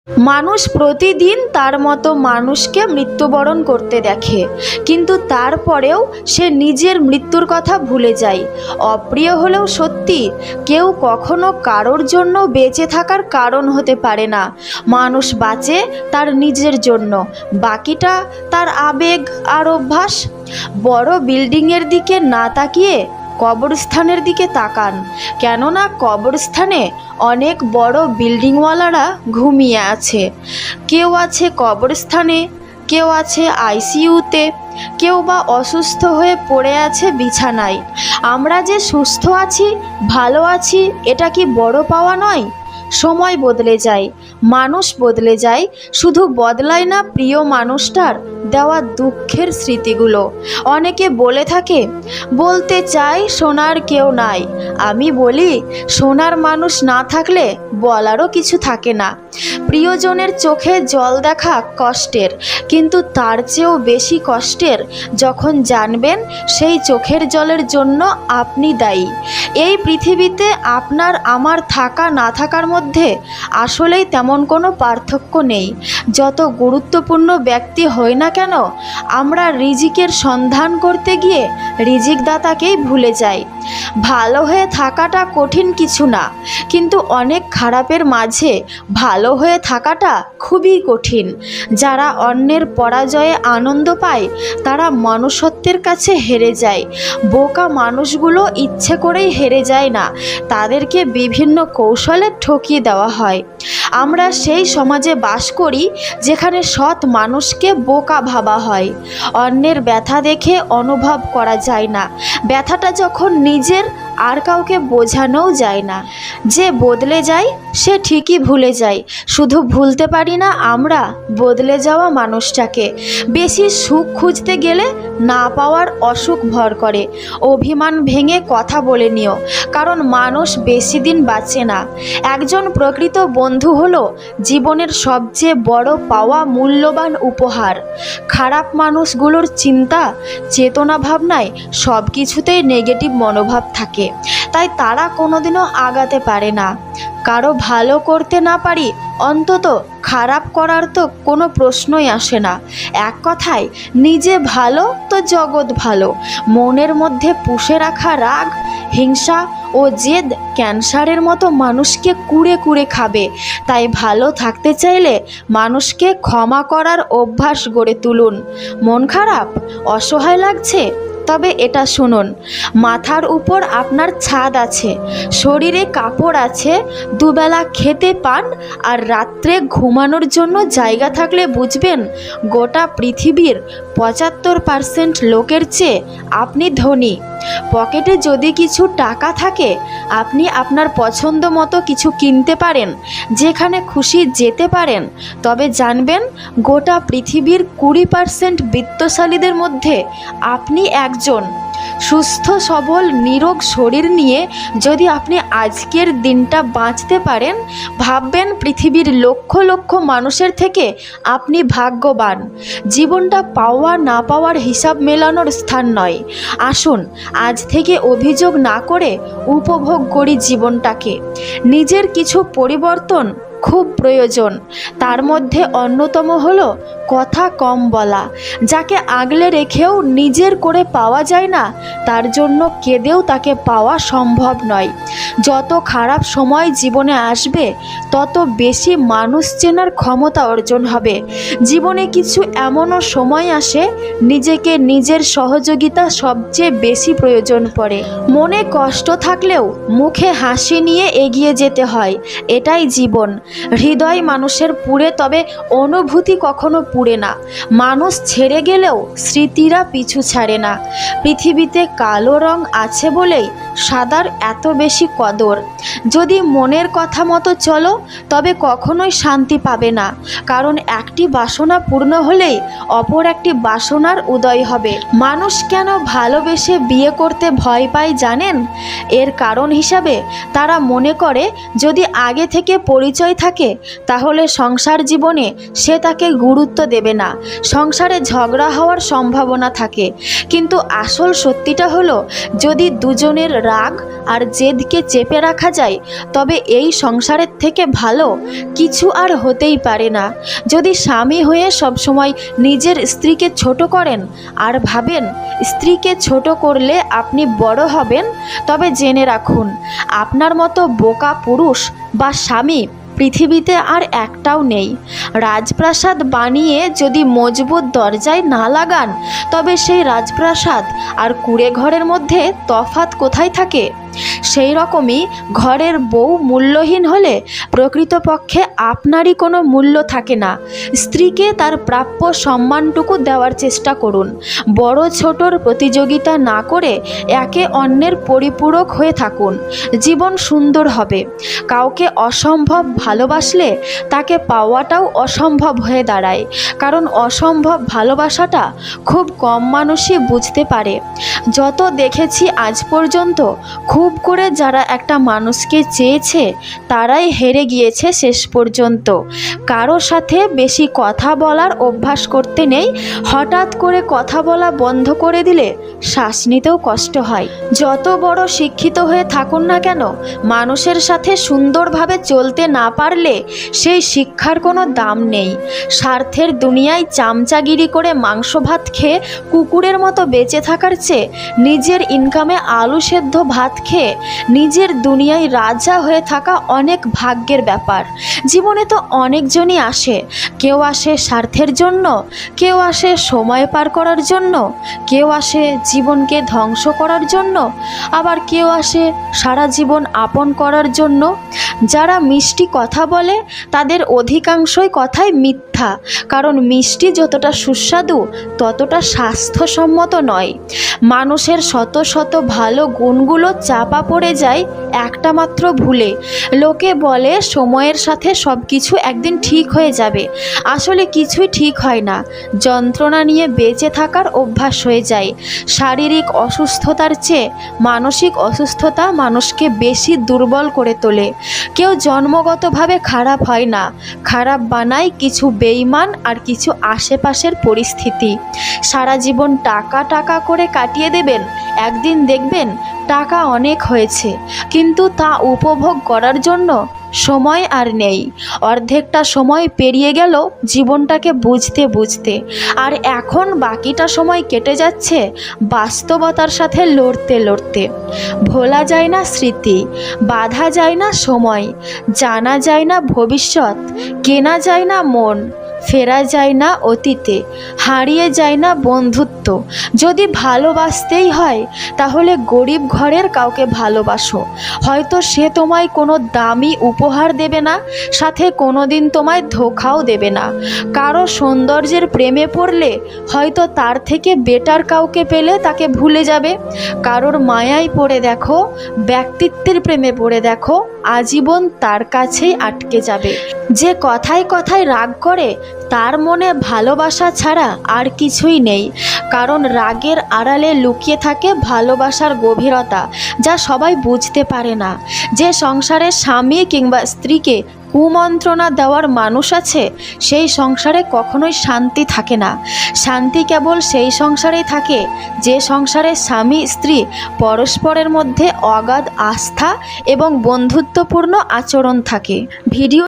মানুষ প্রতিদিন তার মতো মানুষকে মৃত্যুবরণ করতে দেখে, কিন্তু তারপরেও সে নিজের মৃত্যুর কথা ভুলে যায়। অপ্রিয় হলেও সত্যি, কেউ কখনো কারোর জন্য বেঁচে থাকার কারণ হতে পারে না। মানুষ বাঁচে তার নিজের জন্য, বাকিটা তার আবেগ আর অভ্যাস। বড় বিল্ডিংয়ের দিকে না তাকিয়ে কবরস্থানের দিকে তাকান, কেননা কবরস্থানে অনেক বড় বিল্ডিংওয়ালারা ঘুমিয়ে আছে। কেউ আছে কবরস্থানে, কেউ আছে আইসিইউতে, কেউ বা অসুস্থ হয়ে পড়ে আছে বিছানায়। আমরা যে সুস্থ আছি, ভালো আছি, এটা কি বড় পাওয়া নয়? সময় বদলে যায়, মানুষ বদলে যায়, শুধু বদলায় না প্রিয় মানুষটার দেওয়া দুঃখের স্মৃতিগুলো। অনেকে বলে থাকে, বলতে চাই শোনার কেউ নাই। আমি বলি, শোনার মানুষ না থাকলে বলারও কিছু থাকে না। প্রিয়জনের চোখে জল দেখা কষ্টের, কিন্তু তার চেয়েও বেশি কষ্টের যখন জানবেন সেই চোখের জলের জন্য আপনি দায়ী। এই পৃথিবীতে আপনার আমার থাকা না থাকার মধ্যে আসলেই তেমন কোনো পার্থক্য নেই। যত গুরুত্বপূর্ণ ব্যক্তি হই না কেন, আমরা রিজিকের সন্ধান করতে গিয়ে রিজিকদাতাকেই ভুলে যাই। ভালো হয়ে থাকাটা কঠিন কিছু না, কিন্তু অনেক খারাপের মাঝে ভালো হয়ে থাকাটা খুবই কঠিন। যারা অন্যের পরাজয়ে আনন্দ পায় তারা মনুষ্যত্বের কাছে হেরে যায়। বোকা মানুষগুলো ইচ্ছে করেই হেরে যায় না, তাদেরকে বিভিন্ন কৌশলে ঠকিয়ে দেওয়া হয়। আমরা সেই সমাজে বাস করি যেখানে সৎ মানুষকে বোকা ভাবা হয়। অন্যের ব্যথা দেখে অনুভব করা যায় না, ব্যথাটা যখন নিজের আর কাউকে বোঝানোও যায় না। যে বদলে যায় সে ঠিকই ভুলে যায়, শুধু ভুলতে পারি না আমরা বদলে যাওয়া মানুষটাকে। বেশি সুখ খুঁজতে গেলে না পাওয়ার অসুখ ভর করে। অভিমান ভেঙে কথা বলে নিও, কারণ মানুষ বেশি দিন বাঁচে না। একজন প্রকৃত বন্ধু হলো জীবনের সবচেয়ে বড় পাওয়া মূল্যবান উপহার। খারাপ মানুষগুলোর চিন্তা চেতনা ভাবনায় সব কিছুতেই নেগেটিভ মনোভাব থাকে, তাই তারা কোনোদিনও আগাতে পারে না। কারো ভালো করতে না পারি, অন্তত খারাপ করার তো কোনো প্রশ্নই আসে না। এক কথায়, নিজে ভালো তো জগৎ ভালো। মনের মধ্যে পুষে রাখা রাগ, হিংসা ও জেদ ক্যান্সারের মতো মানুষকে কুড়ে কুড়ে খাবে। তাই ভালো থাকতে চাইলে মানুষকে ক্ষমা করার অভ্যাস গড়ে তুলুন। মন খারাপ, অসহায় লাগছে, তবে এটা শুনুন, মাথার উপর আপনার ছাদ আছে, শরীরে কাপড় আছে, দুবেলা খেতে পান, আর রাত্রে ঘুমানোর জন্য জায়গা থাকলে বুঝবেন গোটা পৃথিবীর 75% লোকের চেয়ে আপনি ধনী। পকেটে যদি কিছু টাকা থাকে, আপনি আপনার পছন্দ মতো কিছু কিনতে পারেন, যেখানে খুশি যেতে পারেন, তবে জানবেন গোটা পৃথিবীর 20% বিত্তশালীদের মধ্যে আপনি একজন। সুস্থ সবল নিরোগ শরীর নিয়ে যদি আপনি আজকের দিনটা বাঁচতে পারেন, ভাববেন পৃথিবীর লক্ষ লক্ষ মানুষের থেকে আপনি ভাগ্যবান। জীবনটা পাওয়া না পাওয়ার হিসাব মেলানোর স্থান নয়। আসুন আজ থেকে অভিযোগ না করে উপভোগ করি জীবনটাকে। নিজের কিছু পরিবর্তন খুব প্রয়োজন, তার মধ্যে অন্যতম হলো কথা কম বলা। যাকে আগলে রেখেও নিজের করে পাওয়া যায় না, তার জন্য কেঁদেও তাকে পাওয়া সম্ভব নয়। যত খারাপ সময় জীবনে আসবে, তত বেশি মানুষ চেনার ক্ষমতা অর্জন হবে। জীবনে কিছু এমনও সময় আসে, নিজেকে নিজের সহযোগিতা সবচেয়ে বেশি প্রয়োজন পড়ে। মনে কষ্ট থাকলেও মুখে হাসি নিয়ে এগিয়ে যেতে হয়, এটাই জীবন। হৃদয় মানুষের পুড়ে, তবে অনুভূতি কখনো পুড়ে না। মানুষ ছেড়ে গেলেও স্মৃতিরা পিছু ছাড়ে না। পৃথিবীতে কালো রং আছে বলেই সাদার এত বেশি কদর। যদি মনের কথা মতো চলো, তবে কখনোই শান্তি পাবে না, কারণ একটি বাসনা পূর্ণ হলেই অপর একটি বাসনার উদয় হবে। মানুষ কেন ভালোবেসে বিয়ে করতে ভয় পায় জানেন? এর কারণ হিসাবে তারা মনে করে যদি আগে থেকে পরিচয় থাকে তাহলে সংসার জীবনে সে তাকে গুরুত্ব দেবে না, সংসারে ঝগড়া হওয়ার সম্ভাবনা থাকে। কিন্তু আসল সত্যিটা হলো, যদি দুজনের রাগ আর জেদকে চেপে রাখা যায় তবে এই সংসারের থেকে ভালো কিছু আর হতেই পারে না। যদি স্বামী হয়ে সবসময় নিজের স্ত্রীকে ছোট করেন আর ভাবেন স্ত্রীকে ছোট করলে আপনি বড় হবেন, তবে জেনে রাখুন আপনার মতো বোকা পুরুষ বা স্বামী পৃথিবীতে আর একটাও নেই। রাজপ্রাসাদ বানিয়ে যদি মজবুত দরজায় না লাগান তবে সেই রাজপ্রাসাদ আর কুঁড়ে ঘরের মধ্যে তফাৎ কোথায় থাকে? সেই রকমই ঘরের বউ মূল্যহীন হলে প্রকৃতপক্ষে আপনারই কোনো মূল্য থাকে না। স্ত্রীকে তার প্রাপ্য সম্মানটুকু দেওয়ার চেষ্টা করুন। বড় ছোটর প্রতিযোগিতা না করে একে অন্যের পরিপূরক হয়ে থাকুন। জীবন সুন্দর হবে। কাউকে অসম্ভব ভালোবাসলে তাকে পাওয়াটাও অসম্ভব হয়ে দাঁড়ায়, কারণ অসম্ভব ভালোবাসাটা খুব কম মানুষই বুঝতে পারে। যত দেখেছি আজ পর্যন্ত, খুব করে যারা একটা মানুষকে চেয়েছে তারাই হেরে গিয়েছে শেষ পর্যন্ত। কারো সাথে বেশি কথা বলার অভ্যাস করতে নেই। হঠাৎ করে কথা বলা বন্ধ করে দিলে শ্বাস নিতেও কষ্ট হয়। যত বড় শিক্ষিত হয়ে থাকুন না কেন, মানুষের সাথে সুন্দরভাবে চলতে না পারলে সেই শিক্ষার কোনো দাম নেই। স্বার্থের দুনিয়ায় চামচাগিরি করে মাংস ভাত খেয়ে কুকুরের মতো বেঁচে থাকার চেয়ে নিজের ইনকামে আলু সেদ্ধ ভাত খেয়ে নিজের দুনিয়ায় রাজা হয়ে থাকা অনেক ভাগ্যের ব্যাপার। জীবনে তো অনেকজনই আসে, কেউ আসে স্বার্থের জন্য, কেউ আসে সময় পার করার জন্য, কেউ আসে জীবনকে ধ্বংস করার জন্য, আবার কেউ আসে সারা জীবন আপন করার জন্য। যারা মিষ্টি কথা বলে তাদের অধিকাংশই কথাই মিথ্যা, কারণ মিষ্টি যতটা সুস্বাদু ততটা স্বাস্থ্যসম্মত নয়। মানুষের শত শত ভালো গুণগুলো চাপা পড়ে যায় একটা মাত্র ভুলে। লোকে বলে সময়ের সাথে সব কিছু একদিন ঠিক হয়ে যাবে, আসলে কিছুই ঠিক হয় না। যন্ত্রণা নিয়ে বেঁচে থাকার অভ্যাস হয়ে যায়। শারীরিক অসুস্থতার চেয়ে মানসিক অসুস্থতা মানুষকে বেশি দুর্বল করে তোলে। কেউ জন্মগতভাবে খারাপ হয় না, খারাপ বানায় কিছু বেঈমান আর কিছু আশেপাশের পরিস্থিতি। সারা জীবন টাকা টাকা করে কাটিয়ে দেবেন, একদিন দেখবেন টাকা অনেক হয়েছে, কিন্তু তা উপভোগ করার জন্য সময় আর নেই। অর্ধেকটা সময় পেরিয়ে গেল জীবনটাকে বুঝতে বুঝতে, আর এখন বাকিটা সময় কেটে যাচ্ছে বাস্তবতার সাথে লড়তে লড়তে। ভোলা যায় না স্মৃতি, বাঁধা যায় না সময়, জানা যায় না ভবিষ্যৎ, কেনা যায় না মন, ফেরা যায় না অতীতে, হারিয়ে যায় না বন্ধুত্ব। যদি ভালোবাসতেই হয় তাহলে গরিব ঘরের কাউকে ভালোবাসো। হয়তো সে তোমায় কোনো দামি উপহার দেবে না, সাথে কোনো দিন তোমায় ধোঁকাও দেবে না। কারো সৌন্দর্যের প্রেমে পড়লে হয়তো তার থেকে বেটার কাউকে পেলে তাকে ভুলে যাবে। কারোর মায়ায় পড়ে দেখো, ব্যক্তিত্বের প্রেমে পড়ে দেখো, আজীবন তার কাছেই আটকে যাবে। যে কথায় কথায় রাগ করে তার মনে ভালোবাসা ছাড়া আর কিছুই নেই, কারণ রাগের আড়ালে লুকিয়ে থাকে ভালোবাসার গভীরতা, যা সবাই বুঝতে পারে না। যে সংসারে স্বামী কিংবা স্ত্রীকে কুমন্ত্রণা দেওয়ার মানুষ আছে, সেই সংসারে কখনোই শান্তি থাকে না। শান্তি কেবল সেই সংসারেই থাকে যে সংসারে স্বামী স্ত্রী পরস্পরের মধ্যে অগাধ আস্থা এবং বন্ধুত্বপূর্ণ আচরণ থাকে। ভিডিও